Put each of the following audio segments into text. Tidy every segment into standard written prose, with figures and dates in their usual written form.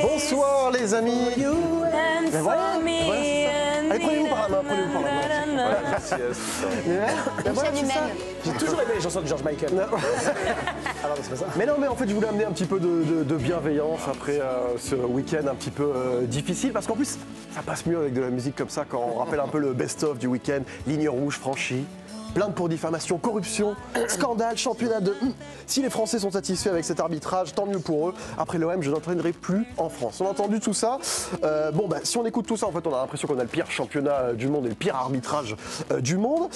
Bonsoir les amis. Ben voilà, allez, prenez-vous par la main, Voilà, merci. J'ai toujours aimé les chansons de George Michael. Non. Alors, c'est pas ça. Mais non, mais en fait, je voulais amener un petit peu de bienveillance après ce week-end un petit peu difficile, parce qu'en plus, ça passe mieux avec de la musique comme ça quand on rappelle un peu le best-of du week-end, ligne rouge franchie. Plainte pour diffamation, corruption, scandale, championnat de... Si les Français sont satisfaits avec cet arbitrage, tant mieux pour eux. Après l'OM, je n'entraînerai plus en France. On a entendu tout ça. Si on écoute tout ça, en fait, on a l'impression qu'on a le pire championnat du monde et le pire arbitrage du monde.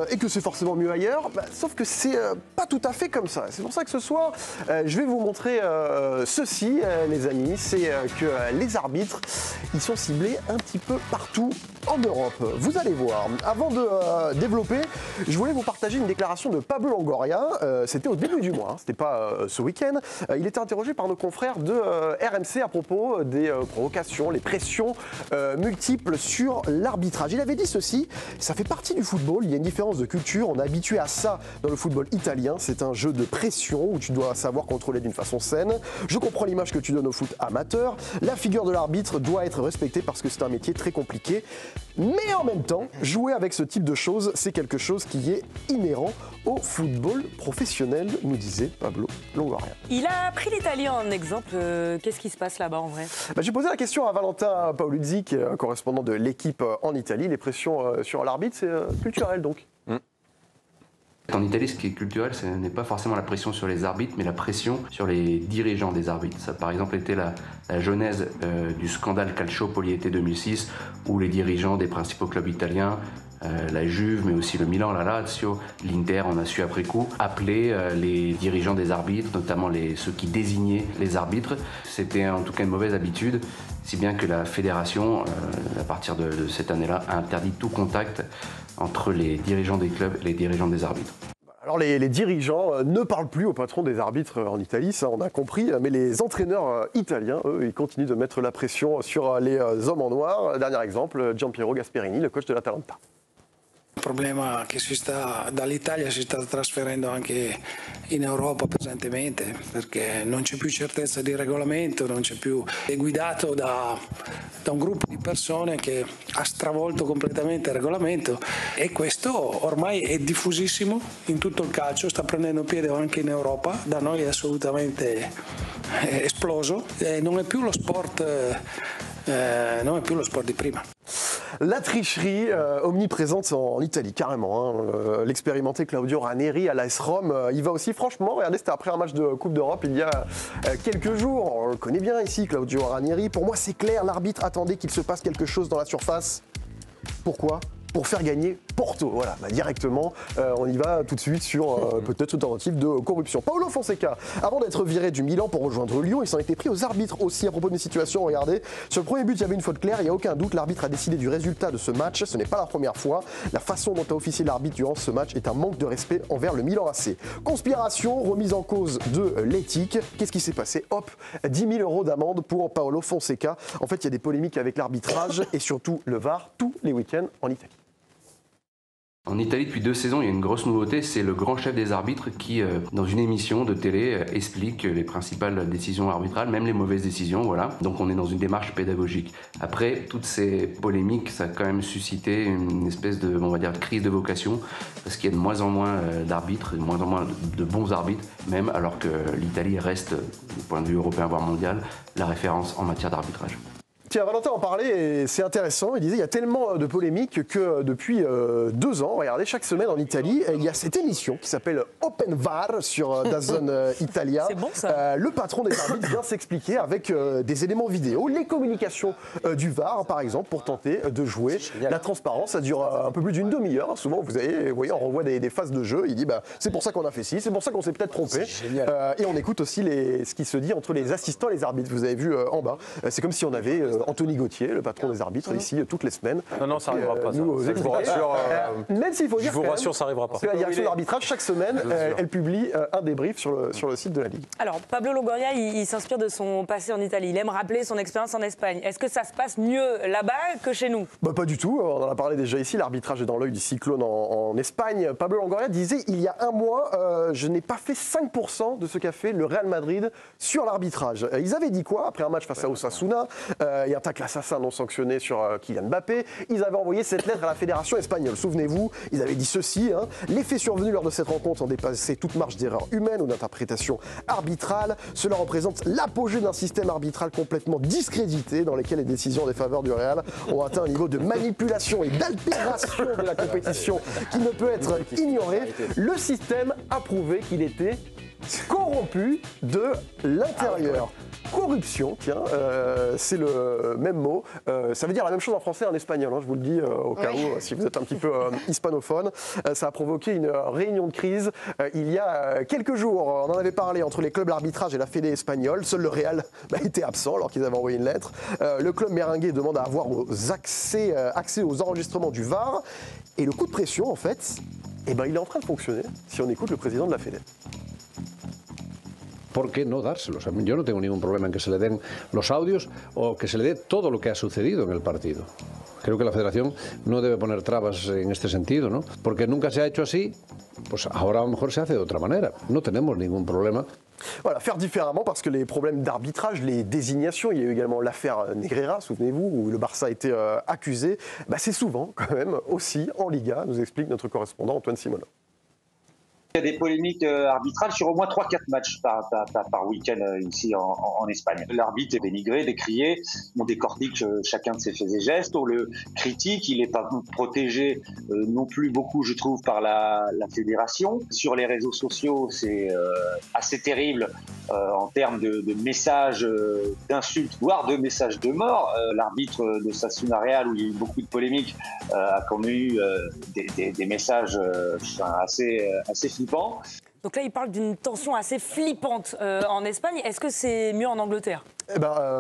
Et que c'est forcément mieux ailleurs. Sauf que c'est pas tout à fait comme ça. C'est pour ça que ce soir, je vais vous montrer ceci, les amis. C'est que les arbitres, ils sont ciblés un petit peu partout en Europe. Vous allez voir. Avant de développer, je voulais vous partager une déclaration de Pablo Longoria. C'était au début du mois, hein, c'était pas ce week-end. Il était interrogé par nos confrères de RMC à propos des provocations, les pressions multiples sur l'arbitrage. Il avait dit ceci: ça fait partie du football, il y a une différence de culture, on est habitué à ça dans le football italien. C'est un jeu de pression où tu dois savoir contrôler d'une façon saine. Je comprends l'image que tu donnes au foot amateur. La figure de l'arbitre doit être respectée parce que c'est un métier très compliqué. Mais en même temps, jouer avec ce type de choses, c'est quelque chose qui est inhérent au football professionnel, nous disait Pablo Longoria. Il a pris l'Italie en exemple. Qu'est-ce qui se passe là-bas en vrai? J'ai posé la question à Valentin Paoluzzi, qui est correspondant de l'équipe en Italie. Les pressions sur l'arbitre, c'est culturel donc. En Italie, ce qui est culturel, ce n'est pas forcément la pression sur les arbitres, mais la pression sur les dirigeants des arbitres. Ça a par exemple été la genèse du scandale Calciopoli été 2006, où les dirigeants des principaux clubs italiens, la Juve, mais aussi le Milan, la Lazio, l'Inter, on a su après coup, appeler les dirigeants des arbitres, notamment ceux qui désignaient les arbitres. C'était en tout cas une mauvaise habitude, si bien que la fédération, à partir de cette année-là, a interdit tout contact entre les dirigeants des clubs et les dirigeants des arbitres. Alors les dirigeants ne parlent plus au patron des arbitres en Italie, ça on a compris, mais les entraîneurs italiens, eux, ils continuent de mettre la pression sur les hommes en noir. Dernier exemple, Giampiero Gasperini, le coach de l'Atalanta. Il problema che dall'Italia si sta trasferendo anche in Europa pesantemente, perché non c'è più certezza di regolamento, è guidato da un gruppo di persone che ha stravolto completamente il regolamento, e questo ormai è diffusissimo in tutto il calcio, sta prendendo piede anche in Europa, da noi è assolutamente esploso, e non è più lo sport di prima. La tricherie omniprésente en Italie, carrément. Hein. L'expérimenté Claudio Ranieri à l'AS Rome, il va aussi, franchement, regardez, c'était après un match de Coupe d'Europe il y a quelques jours. On le connaît bien ici, Claudio Ranieri. Pour moi, c'est clair, l'arbitre attendait qu'il se passe quelque chose dans la surface. Pourquoi ? Pour faire gagner Porto. Voilà, directement, on y va tout de suite sur peut-être une tentative de corruption. Paulo Fonseca, avant d'être viré du Milan pour rejoindre Lyon, il s'en était pris aux arbitres aussi à propos d'une situation. Regardez, sur le premier but, il y avait une faute claire, il n'y a aucun doute, l'arbitre a décidé du résultat de ce match. Ce n'est pas la première fois. La façon dont a officié l'arbitre durant ce match est un manque de respect envers le Milan AC. Conspiration, remise en cause de l'éthique. Qu'est-ce qui s'est passé? Hop, 10 000 € d'amende pour Paulo Fonseca. En fait, il y a des polémiques avec l'arbitrage et surtout le VAR tous les week-ends en Italie. En Italie, depuis 2 saisons, il y a une grosse nouveauté, c'est le grand chef des arbitres qui, dans une émission de télé, explique les principales décisions arbitrales, même les mauvaises décisions, voilà. Donc on est dans une démarche pédagogique. Après, toutes ces polémiques, ça a quand même suscité une espèce de, on va dire, de crise de vocation, parce qu'il y a de moins en moins d'arbitres, de moins en moins de bons arbitres, même alors que l'Italie reste, du point de vue européen voire mondial, la référence en matière d'arbitrage. Tiens, Valentin en parlait et c'est intéressant. Il disait qu'il y a tellement de polémiques que depuis 2 ans, regardez, chaque semaine en Italie, il y a cette émission qui s'appelle Open VAR sur DAZN Italia. C'est bon ça. Le patron des arbitres vient s'expliquer avec des éléments vidéo, les communications du VAR par exemple, pour tenter de jouer la transparence. Ça dure un peu plus d'une demi-heure. Souvent, vous voyez, on revoit des phases de jeu. Il dit c'est pour ça qu'on a fait ci, c'est pour ça qu'on s'est peut-être trompé. Et on écoute aussi ce qui se dit entre les assistants et les arbitres. Vous avez vu en bas, c'est comme si on avait Anthony Gauthier, le patron des arbitres, ici toutes les semaines. Non, ça n'arrivera pas. Nous Je vous rassure, même s'il faut dire je vous rassure, ça n'arrivera pas. que la direction d'arbitrage, chaque semaine, elle publie un débrief sur le site de la Ligue. Alors, Pablo Longoria, il s'inspire de son passé en Italie. Il aime rappeler son expérience en Espagne. Est-ce que ça se passe mieux là-bas que chez nous? Bah, pas du tout, on en a parlé déjà ici, l'arbitrage est dans l'œil du cyclone en Espagne. Pablo Longoria disait il y a un mois, je n'ai pas fait 5% de ce qu'a fait le Real Madrid sur l'arbitrage. Ils avaient dit quoi après un match face à Osasuna et un tacle assassin non sanctionné sur Kylian Mbappé? Ils avaient envoyé cette lettre à la fédération espagnole. Souvenez-vous, ils avaient dit ceci, les faits survenus lors de cette rencontre ont dépassé toute marge d'erreur humaine ou d'interprétation arbitrale. Cela représente l'apogée d'un système arbitral complètement discrédité dans lequel les décisions en défaveur du Real ont atteint un niveau de manipulation et d'altération de la compétition qui ne peut être ignoré. Le système a prouvé qu'il était corrompu de l'intérieur. Corruption, tiens, c'est le même mot. Ça veut dire la même chose en français et en espagnol, je vous le dis au cas où, si vous êtes un petit peu hispanophone. Ça a provoqué une réunion de crise il y a quelques jours. On en avait parlé entre les clubs d'arbitrage et la Fédé espagnole. Seul le Real était absent alors qu'ils avaient envoyé une lettre. Le club merengue demande à avoir accès aux enregistrements du VAR. Et le coup de pression, en fait, il est en train de fonctionner si on écoute le président de la Fédé. ¿Por qué no dárselos? Yo no tengo ningún problema en que se le den los audios o que se le dé todo lo que ha sucedido en el partido. Creo que la Federación no debe poner trabas en este sentido, ¿no? Porque nunca se ha hecho así, pues ahora a lo mejor se hace de otra manera. No tenemos ningún problema. Voilà, faire différemment parce que les problèmes d'arbitrage, les désignations, il y a eu également l'affaire Negreira, souvenez-vous, où le Barça a été accusé, c'est souvent quand même aussi en Liga, nous explique notre correspondant Antoine Simona. Il y a des polémiques arbitrales sur au moins 3-4 matchs par week-end ici en Espagne. L'arbitre est dénigré, décrié, on décortique chacun de ses faits et gestes, on le critique, il n'est pas protégé non plus beaucoup, je trouve, par la fédération. Sur les réseaux sociaux, c'est assez terrible en termes de messages d'insultes, voire de messages de mort. L'arbitre de Osasuna Real, où il y a eu beaucoup de polémiques, a quand même eu des messages assez flippants. Donc là, il parle d'une tension assez flippante en Espagne. Est-ce que c'est mieux en Angleterre ?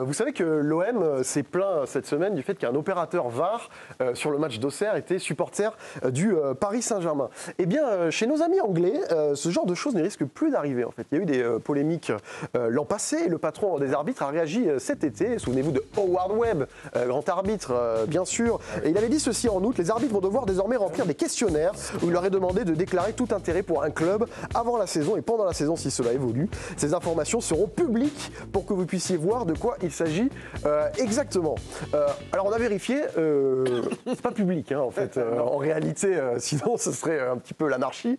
Vous savez que l'OM s'est plaint cette semaine du fait qu'un opérateur VAR sur le match d'Auxerre était supporter du Paris Saint-Germain. Eh bien, chez nos amis anglais, ce genre de choses ne risque plus d'arriver. En fait, il y a eu des polémiques l'an passé. Et le patron des arbitres a réagi cet été. Souvenez-vous de Howard Webb, grand arbitre, bien sûr. Et il avait dit ceci en août: les arbitres vont devoir désormais remplir des questionnaires où il leur est demandé de déclarer tout intérêt pour un club avant la saison et pendant la saison si cela évolue. Ces informations seront publiques pour que vous puissiez voir de quoi il s'agit exactement. Alors on a vérifié, c'est pas public en fait, en réalité, sinon ce serait un petit peu l'anarchie,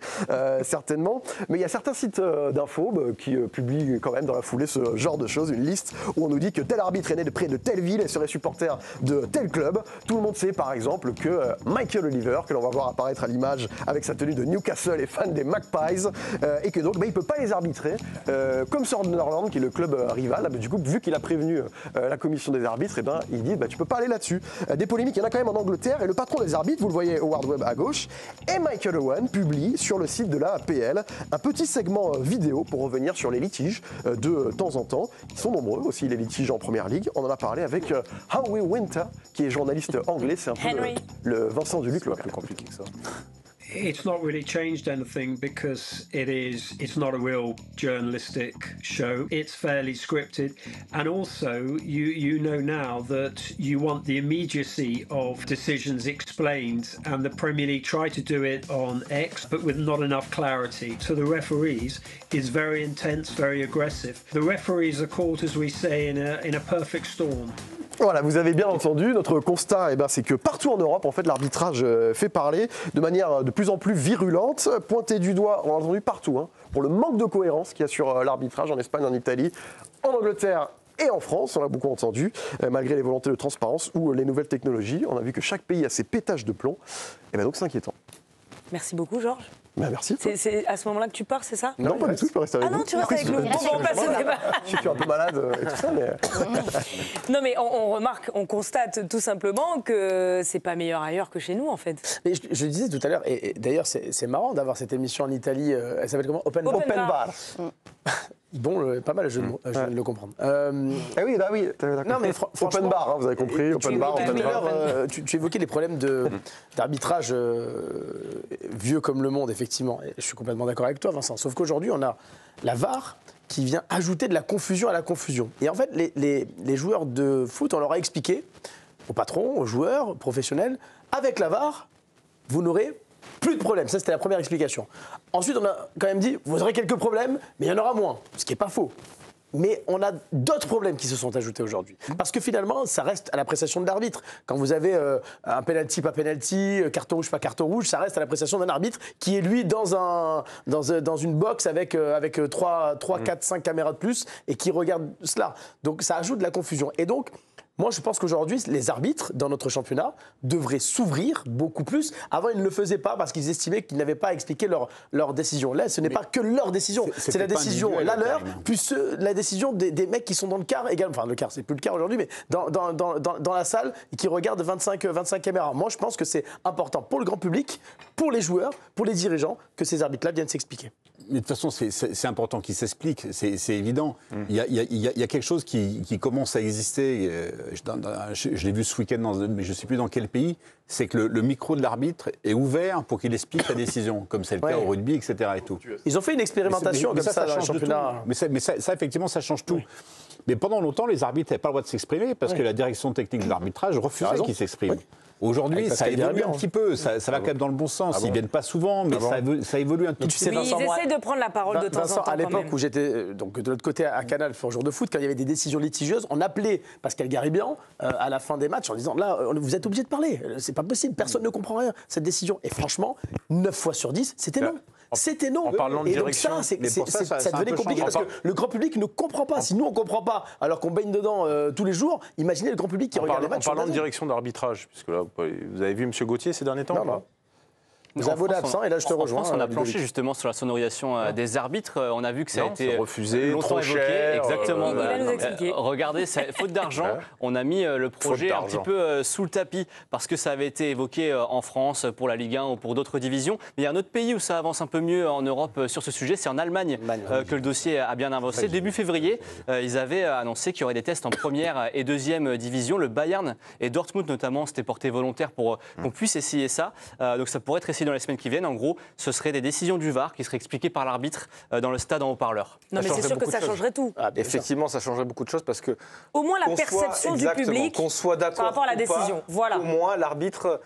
certainement. Mais il y a certains sites d'infos qui publient quand même dans la foulée ce genre de choses, une liste où on nous dit que tel arbitre est né de près de telle ville et serait supporter de tel club. Tout le monde sait par exemple que Michael Oliver, que l'on va voir apparaître à l'image avec sa tenue de Newcastle, est fan des Magpies et que donc il ne peut pas les arbitrer, comme Sunderland qui est le club rival. Du coup, vu qu'il a prévenu la commission des arbitres, il dit tu peux pas aller là-dessus. Des polémiques, il y en a quand même en Angleterre et le patron des arbitres, vous le voyez Howard Webb à gauche, et Michael Owen publie sur le site de la PL un petit segment vidéo pour revenir sur les litiges de temps en temps. Ils sont nombreux aussi les litiges en Première Ligue. On en a parlé avec Howie Winter qui est journaliste anglais, c'est un peu le Vincent Duluc local. Plus compliqué que ça. It's not really changed anything because it's not a real journalistic show. It's fairly scripted, and also you know now that you want the immediacy of decisions explained, and the Premier League try to do it on X but with not enough clarity. So the referees is very intense, very aggressive. The referees are caught, as we say, in a perfect storm. Voilà, vous avez bien entendu, notre constat, c'est que partout en Europe, en fait, l'arbitrage fait parler de manière de plus en plus virulente, pointé du doigt, on l'a entendu partout, pour le manque de cohérence qu'il y a sur l'arbitrage en Espagne, en Italie, en Angleterre et en France, on l'a beaucoup entendu, malgré les volontés de transparence ou les nouvelles technologies. On a vu que chaque pays a ses pétages de plomb, et donc c'est inquiétant. Merci beaucoup, Georges. Merci. C'est à ce moment-là que tu pars, c'est ça? Non, pas du tout, je peux rester avec vous. Ah non, tu restes avec nous. On passe au débat. Je suis un peu malade et tout ça, mais... Non, mais on remarque, on constate tout simplement que c'est pas meilleur ailleurs que chez nous, en fait. Mais je disais tout à l'heure, et d'ailleurs c'est marrant d'avoir cette émission en Italie, elle s'appelle comment? Open Bar. Bar. Bon, pas mal le jeu de mots, je viens de le comprendre. Ah oui, là, oui. Non, mais franchement, open bar, hein, vous avez compris. Open bar, open bar. tu évoquais les problèmes d'arbitrage vieux comme le monde, effectivement. Et je suis complètement d'accord avec toi, Vincent. Sauf qu'aujourd'hui, on a la VAR qui vient ajouter de la confusion à la confusion. Et en fait, les joueurs de foot, on leur a expliqué, aux patrons, aux joueurs professionnels, avec la VAR, vous n'aurez plus de problèmes. Ça, c'était la première explication. Ensuite, on a quand même dit, vous aurez quelques problèmes, mais il y en aura moins. Ce qui n'est pas faux. Mais on a d'autres problèmes qui se sont ajoutés aujourd'hui. Parce que finalement, ça reste à l'appréciation de l'arbitre. Quand vous avez un penalty, pas penalty, carton rouge, pas carton rouge, ça reste à l'appréciation d'un arbitre qui est, lui, dans une box avec 3, 4, 5 caméras de plus et qui regarde cela. Donc, ça ajoute de la confusion. Et donc, moi, je pense qu'aujourd'hui, les arbitres, dans notre championnat, devraient s'ouvrir beaucoup plus. Avant, ils ne le faisaient pas parce qu'ils estimaient qu'ils n'avaient pas à expliquer leur décision. Là, ce n'est pas que leur décision. C'est la décision, la leur, plus la décision des mecs qui sont dans le car également. Enfin, le car, c'est plus le car aujourd'hui, mais dans la salle et qui regardent 25 caméras. Moi, je pense que c'est important pour le grand public, pour les joueurs, pour les dirigeants, que ces arbitres-là viennent s'expliquer. Mais de toute façon, c'est important qu'ils s'expliquent, c'est évident. Il y a quelque chose qui commence à exister. Je l'ai vu ce week-end, mais je ne sais plus dans quel pays. C'est que le micro de l'arbitre est ouvert pour qu'il explique sa décision, comme c'est le cas au rugby, etc. Et tout. Ils ont fait une expérimentation comme ça dans le championnat. Mais ça, effectivement, ça change tout. Mais pendant longtemps, les arbitres n'avaient pas le droit de s'exprimer parce que la direction technique de l'arbitrage refusait qu'ils s'expriment. Aujourd'hui, ça évolue un petit peu, ça va quand même dans le bon sens. Ils ne viennent pas souvent, mais ça évolue un tout petit peu. Mais ils essaient de prendre la parole de temps en temps. À l'époque où j'étais de l'autre côté à Canal pour un jour de foot, quand il y avait des décisions litigieuses, on appelait Pascal Garibian à la fin des matchs en disant là, vous êtes obligé de parler, c'est pas possible, personne ne comprend rien, cette décision. Et franchement, 9 fois sur 10, c'était non. C'était non. En parlant de direction, donc ça devenait compliqué parce que le grand public ne comprend pas. Si nous, on ne comprend pas, alors qu'on baigne dedans tous les jours, imaginez le grand public qui regarde les matchs. En parlant de direction d'arbitrage, puisque là, vous avez vu M. Gauthier ces derniers temps? Non. Vous avez volé absent et là je te rejoins. En France, on a planché justement sur la sonorisation des arbitres. On a vu que ça a été refusé, longtemps trop évoqué. cher. Exactement. Il va nous expliquer. Regardez, faute d'argent, on a mis le projet un petit peu sous le tapis parce que ça avait été évoqué en France pour la Ligue 1 ou pour d'autres divisions. Mais il y a un autre pays où ça avance un peu mieux en Europe sur ce sujet, c'est en Allemagne que le dossier a bien avancé. Début février, ils avaient annoncé qu'il y aurait des tests en première et deuxième division. Le Bayern et Dortmund notamment s'étaient portés volontaires pour qu'on puisse essayer ça. Donc ça pourrait être essayé dans les semaines qui viennent. En gros, ce seraient des décisions du VAR qui seraient expliquées par l'arbitre dans le stade en haut-parleur. Non, mais c'est sûr que ça changerait tout. Effectivement, ça changerait beaucoup de choses parce que... Au moins la perception du public qu'on soit d'accord par rapport à la décision. Voilà. Au moins, l'arbitre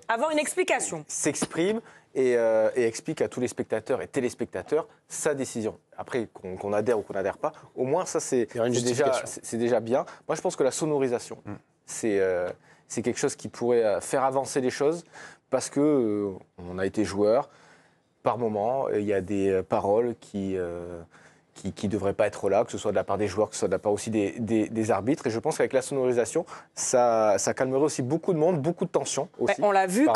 avoir une explication. S'exprime et explique à tous les spectateurs et téléspectateurs sa décision. Après, qu'on adhère ou qu'on n'adhère pas, au moins ça, c'est déjà bien. Moi, je pense que la sonorisation, c'est quelque chose qui pourrait faire avancer les choses. Parce qu'on a été joueur, par moment, il y a des paroles qui ne devraient pas être là, que ce soit de la part des joueurs, que ce soit de la part aussi des arbitres. Et je pense qu'avec la sonorisation, ça calmerait aussi beaucoup de monde, beaucoup de tensions aussi. On l'a vu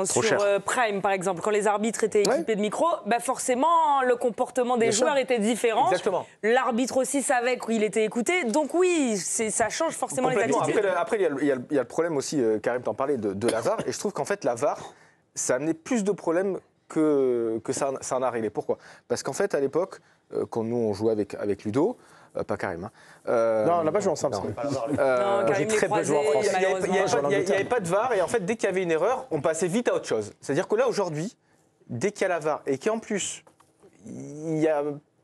sur Prime, par exemple, quand les arbitres étaient équipés de micros, forcément, le comportement des joueurs était différent. Exactement. L'arbitre aussi savait qu'il était écouté. Donc oui, ça change forcément les attitudes. Après, il y a le problème aussi, Karim t'en parlait, de la VAR. Et je trouve qu'en fait, la VAR, ça a amené plus de problèmes que ça en a réglé. Pourquoi? Parce qu'en fait, à l'époque, quand nous, on jouait avec Ludo, pas Karim. Non, on n'a pas joué ensemble. J'ai très peu joué en France. Il n'y avait pas de VAR et en fait, dès qu'il y avait une erreur, on passait vite à autre chose. C'est-à-dire que là, aujourd'hui, dès qu'il y a la VAR et qu'en plus, il y a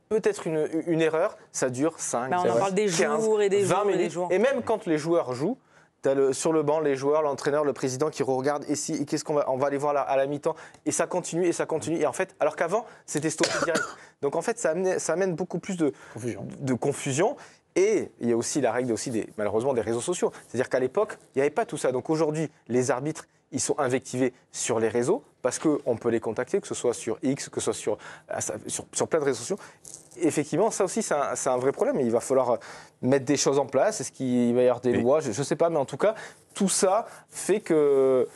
peut-être une erreur, ça dure 5, on en parle des 15, jours et des 20 jours minutes. et des jours. Et même quand les joueurs jouent, t'as sur le banc les joueurs, l'entraîneur, le président qui regardent et qu'est-ce qu'on va aller voir à la mi-temps et ça continue et ça continue et en fait alors qu'avant c'était stoppé direct. Donc en fait ça amène beaucoup plus de confusion et il y a aussi la règle malheureusement des réseaux sociaux. C'est-à-dire qu'à l'époque, il n'y avait pas tout ça. Donc aujourd'hui, les arbitres ils sont invectivés sur les réseaux parce qu'on peut les contacter, que ce soit sur X, que ce soit sur plein de réseaux sociaux. Effectivement, ça aussi, c'est un vrai problème. Il va falloir mettre des choses en place. Est-ce qu'il va y avoir des lois? Je ne sais pas, mais en tout cas, tout ça fait que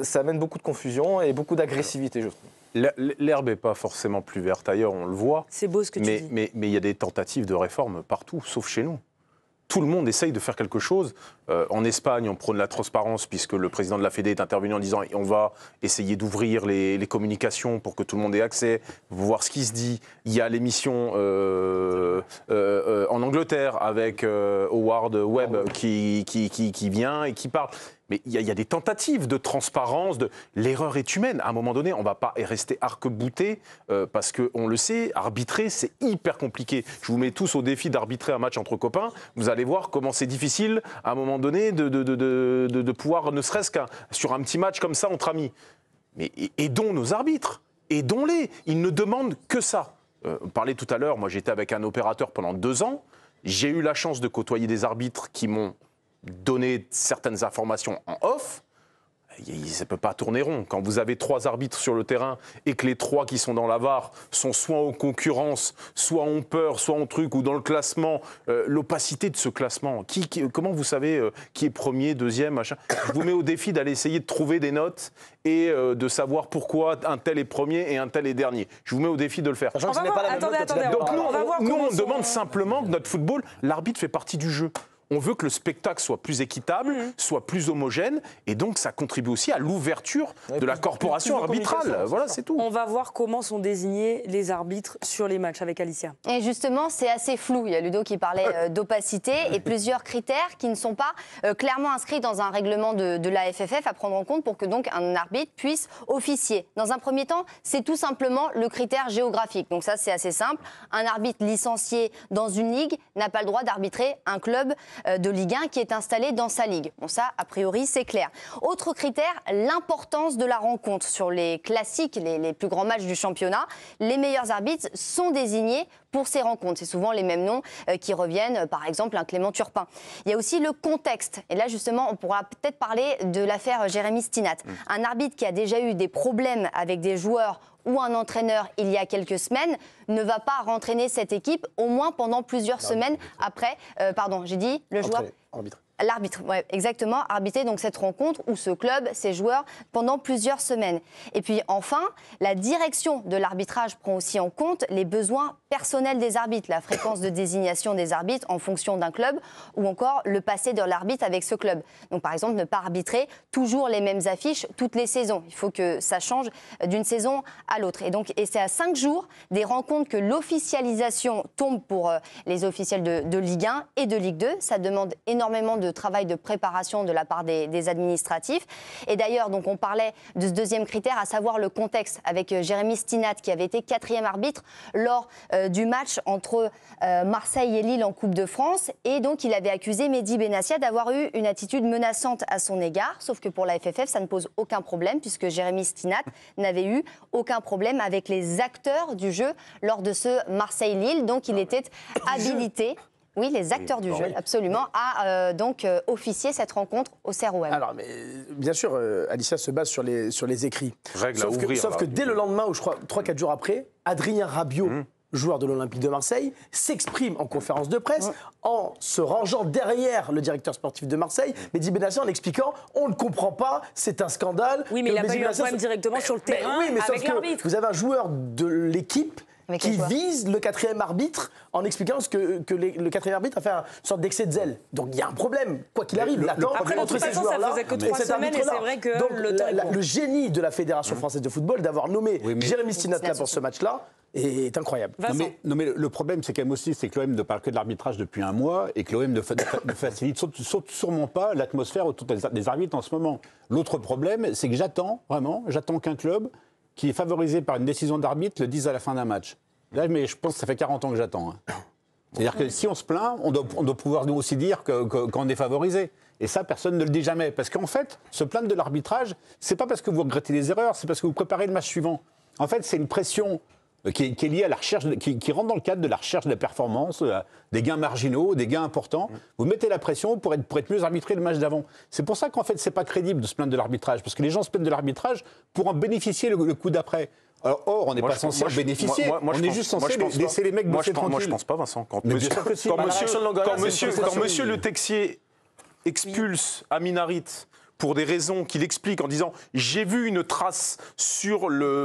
ça amène beaucoup de confusion et beaucoup d'agressivité, je trouve. L'herbe n'est pas forcément plus verte ailleurs, on le voit. C'est beau ce que tu dis. Mais il y a des tentatives de réforme partout, sauf chez nous. tout le monde essaye de faire quelque chose. En Espagne, on prône la transparence puisque le président de la Fédé est intervenu en disant on va essayer d'ouvrir les communications pour que tout le monde ait accès, voir ce qui se dit. Il y a l'émission en Angleterre avec Howard Webb qui vient et qui parle. Mais il y a des tentatives de transparence, l'erreur est humaine. À un moment donné, on ne va pas rester arc-bouté parce qu'on le sait, arbitrer, c'est hyper compliqué. Je vous mets tous au défi d'arbitrer un match entre copains. Vous allez voir comment c'est difficile à un moment donné de pouvoir, ne serait-ce qu'un sur un petit match comme ça entre amis. Mais aidons nos arbitres, aidons-les. Ils ne demandent que ça. On parlait tout à l'heure, moi j'étais avec un opérateur pendant 2 ans. J'ai eu la chance de côtoyer des arbitres qui m'ont donner certaines informations en off, ça ne peut pas tourner rond. Quand vous avez 3 arbitres sur le terrain et que les 3 qui sont dans la VAR sont soit en concurrence, soit ont peur, soit en truc, ou dans le classement, l'opacité de ce classement, comment vous savez qui est premier, deuxième, machin. Je vous mets au défi d'aller essayer de trouver des notes et de savoir pourquoi un tel est premier et un tel est dernier. Je vous mets au défi de le faire. Attendez, donc nous, on demande simplement que notre football, l'arbitre fait partie du jeu. On veut que le spectacle soit plus équitable, soit plus homogène, et donc ça contribue aussi à l'ouverture de la corporation arbitrale. Voilà, c'est tout. On va voir comment sont désignés les arbitres sur les matchs avec Alicia. Et justement, c'est assez flou. Il y a Ludo qui parlait d'opacité et plusieurs critères qui ne sont pas clairement inscrits dans un règlement de la FFF à prendre en compte pour que donc un arbitre puisse officier. Dans un premier temps, c'est tout simplement le critère géographique. Donc ça, c'est assez simple. Un arbitre licencié dans une ligue n'a pas le droit d'arbitrer un club de Ligue 1 qui est installé dans sa ligue. Bon, ça, a priori, c'est clair. Autre critère, l'importance de la rencontre. Sur les classiques, les plus grands matchs du championnat, les meilleurs arbitres sont désignés pour ces rencontres. C'est souvent les mêmes noms qui reviennent, par exemple un Clément Turpin. Il y a aussi le contexte. Et là, justement, on pourra peut-être parler de l'affaire Jérémy Stinat. Un arbitre qui a déjà eu des problèmes avec des joueurs ou un entraîneur il y a quelques semaines ne va pas rentraîner cette équipe au moins pendant plusieurs semaines après, j'ai dit le joueur... L'arbitre, ouais, exactement, arbitrer donc cette rencontre ou ce club, ces joueurs, pendant plusieurs semaines. Et puis enfin, la direction de l'arbitrage prend aussi en compte les besoins personnels des arbitres, la fréquence de désignation des arbitres en fonction d'un club ou encore le passé de l'arbitre avec ce club. Donc par exemple, ne pas arbitrer toujours les mêmes affiches toutes les saisons. Il faut que ça change d'une saison à l'autre. Et c'est à 5 jours des rencontres que l'officialisation tombe pour les officiels de Ligue 1 et de Ligue 2. Ça demande énormément de travail de préparation de la part des administratifs. Et d'ailleurs, donc, on parlait de ce deuxième critère, à savoir le contexte, avec Jérémy Stinat, qui avait été 4e arbitre lors du match entre Marseille et Lille en Coupe de France. Et donc, il avait accusé Mehdi Benassia d'avoir eu une attitude menaçante à son égard. Sauf que pour la FFF, ça ne pose aucun problème, puisque Jérémy Stinat n'avait eu aucun problème avec les acteurs du jeu lors de ce Marseille-Lille. Donc, il était habilité... Oui, les acteurs du jeu, absolument, à officier cette rencontre au CROM. Alors, mais bien sûr, Alicia se base sur les écrits. Sauf que dès le lendemain, ou je crois 3-4 jours après, Adrien Rabiot, joueur de l'Olympique de Marseille, s'exprime en conférence de presse en se rangeant derrière le directeur sportif de Marseille, Mehdi Benassia, en expliquant « on ne comprend pas, c'est un scandale ». Oui, mais il n'a pas eu un problème directement sur le terrain avec l'arbitre. Vous avez un joueur de l'équipe qui vise le 4e arbitre en expliquant que le 4e arbitre a fait une sorte d'excès de zèle. Donc il y a un problème, quoi qu'il arrive. Après, de toute façon, ça faisait que 3 semaines et c'est vrai que le génie de la Fédération française de football d'avoir nommé Jérémy Stinat pour ce match-là est incroyable. Non mais le problème, c'est quand même aussi, c'est que l'OM ne parle que de l'arbitrage depuis un mois et que l'OM ne facilite sûrement pas l'atmosphère autour des arbitres en ce moment. L'autre problème, c'est que j'attends qu'un club qui est favorisé par une décision d'arbitre le dise à la fin d'un match. Là, mais je pense que ça fait 40 ans que j'attends. C'est-à-dire que si on se plaint, on doit pouvoir nous aussi dire qu'on est favorisé. Et ça, personne ne le dit jamais. Parce qu'en fait, se plaindre de l'arbitrage, c'est pas parce que vous regrettez les erreurs, c'est parce que vous préparez le match suivant. En fait, c'est une pression qui est liée à la recherche, qui rentre dans le cadre de la recherche de la performance, des gains marginaux, des gains importants. Vous mettez la pression pour être mieux arbitré le match d'avant. C'est pour ça qu'en fait, c'est pas crédible de se plaindre de l'arbitrage, parce que les gens se plaignent de l'arbitrage pour en bénéficier le coup d'après. Or, on n'est pas censé en bénéficier. On est juste censé laisser les mecs bosser tranquille. Moi, je pense pas, Vincent. Quand monsieur Le Texier expulse Amin Harit pour des raisons qu'il explique en disant j'ai vu une trace sur le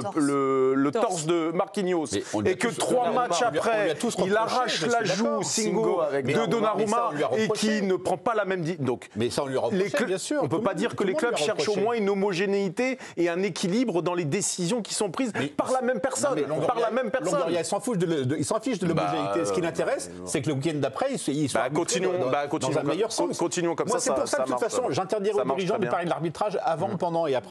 torse de Marquinhos et que 3 matchs après il arrache la joue Singo de Donnarumma et qui ne prend pas la même donc mais ça on lui reproche bien sûr. On peut pas dire que les clubs cherchent au moins une homogénéité et un équilibre dans les décisions qui sont prises par la même personne. Longoria, il s'en fiche de l'homogénéité. Ce qui l'intéresse, c'est que le week-end d'après, il soit continuons dans un meilleur sens. Continuons comme ça. C'est pour ça que de toute façon, j'interdirais aux dirigeants de parler de l'arbitrage avant, pendant et après.